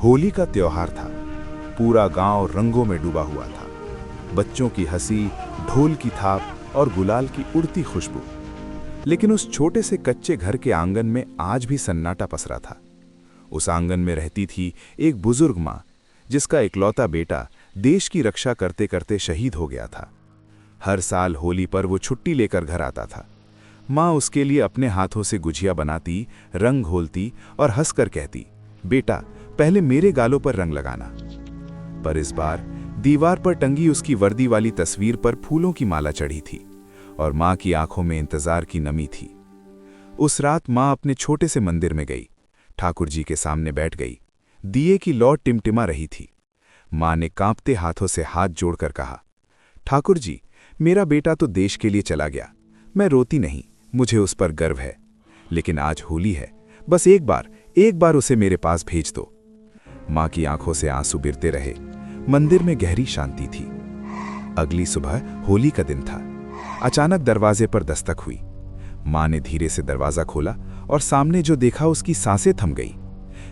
होली का त्योहार था। पूरा गांव रंगों में डूबा हुआ था। बच्चों की हंसी, ढोल की थाप और गुलाल की उड़ती खुशबू। लेकिन उस छोटे से कच्चे घर के आंगन में आज भी सन्नाटा पसरा था। उस आंगन में रहती थी एक बुजुर्ग माँ, जिसका इकलौता बेटा देश की रक्षा करते करते शहीद हो गया था। हर साल होली पर वो छुट्टी लेकर घर आता था। माँ उसके लिए अपने हाथों से गुजिया बनाती, रंग घोलती और हंसकर कहती, बेटा पहले मेरे गालों पर रंग लगाना। पर इस बार दीवार पर टंगी उसकी वर्दी वाली तस्वीर पर फूलों की माला चढ़ी थी और माँ की आंखों में इंतजार की नमी थी। उस रात माँ अपने छोटे से मंदिर में गई, ठाकुर जी के सामने बैठ गई। दिए की लौ टिमटिमा रही थी। माँ ने कांपते हाथों से हाथ जोड़कर कहा, ठाकुर जी, मेरा बेटा तो देश के लिए चला गया। मैं रोती नहीं, मुझे उस पर गर्व है। लेकिन आज होली है, बस एक बार उसे मेरे पास भेज दो। माँ की आंखों से आंसू गिरते रहे। मंदिर में गहरी शांति थी। अगली सुबह होली का दिन था। अचानक दरवाजे पर दस्तक हुई। माँ ने धीरे से दरवाजा खोला और सामने जो देखा उसकी सांसें थम गई।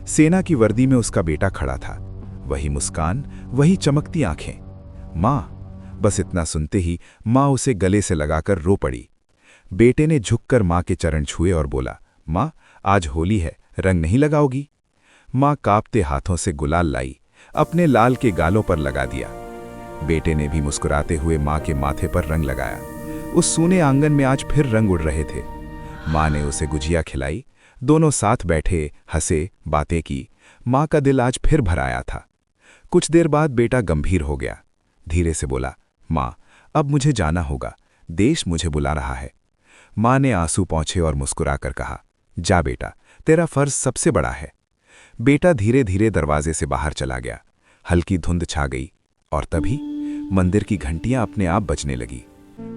सेना की वर्दी में उसका बेटा खड़ा था। वही मुस्कान, वही चमकती आंखें। माँ! बस इतना सुनते ही माँ उसे गले से लगाकर रो पड़ी। बेटे ने झुककर माँ के चरण छुए और बोला, माँ, आज होली है, रंग नहीं लगाओगी? माँ कांपते हाथों से गुलाल लाई, अपने लाल के गालों पर लगा दिया। बेटे ने भी मुस्कुराते हुए माँ के माथे पर रंग लगाया। उस सूने आंगन में आज फिर रंग उड़ रहे थे। माँ ने उसे गुजिया खिलाई। दोनों साथ बैठे, हंसे, बातें की। माँ का दिल आज फिर भर आया था। कुछ देर बाद बेटा गंभीर हो गया। धीरे से बोला, माँ, अब मुझे जाना होगा, देश मुझे बुला रहा है। माँ ने आंसू पोंछे और मुस्कुराकर कहा, जा बेटा, तेरा फर्ज सबसे बड़ा है। बेटा धीरे धीरे दरवाजे से बाहर चला गया। हल्की धुंध छा गई और तभी मंदिर की घंटियां अपने आप बजने लगी।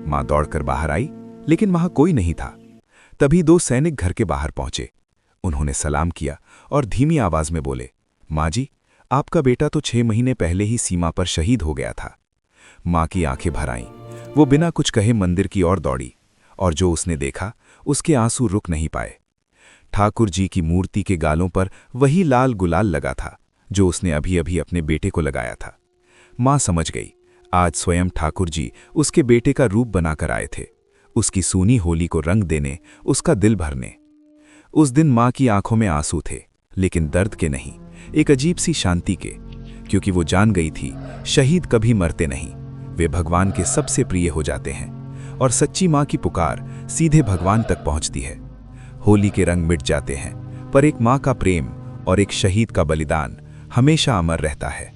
माँ दौड़कर बाहर आई, लेकिन वहां कोई नहीं था। तभी दो सैनिक घर के बाहर पहुंचे। उन्होंने सलाम किया और धीमी आवाज में बोले, माँ जी, आपका बेटा तो 6 महीने पहले ही सीमा पर शहीद हो गया था। माँ की आंखें भर आईं। वो बिना कुछ कहे मंदिर की ओर दौड़ी और जो उसने देखा, उसके आंसू रुक नहीं पाए। ठाकुर जी की मूर्ति के गालों पर वही लाल गुलाल लगा था जो उसने अभी अभी अपने बेटे को लगाया था। माँ समझ गई, आज स्वयं ठाकुर जी उसके बेटे का रूप बनाकर आए थे, उसकी सूनी होली को रंग देने, उसका दिल भरने। उस दिन माँ की आंखों में आंसू थे, लेकिन दर्द के नहीं, एक अजीब सी शांति के, क्योंकि वो जान गई थी शहीद कभी मरते नहीं, वे भगवान के सबसे प्रिय हो जाते हैं और सच्ची माँ की पुकार सीधे भगवान तक पहुंचती है। होली के रंग मिट जाते हैं, पर एक माँ का प्रेम और एक शहीद का बलिदान हमेशा अमर रहता है।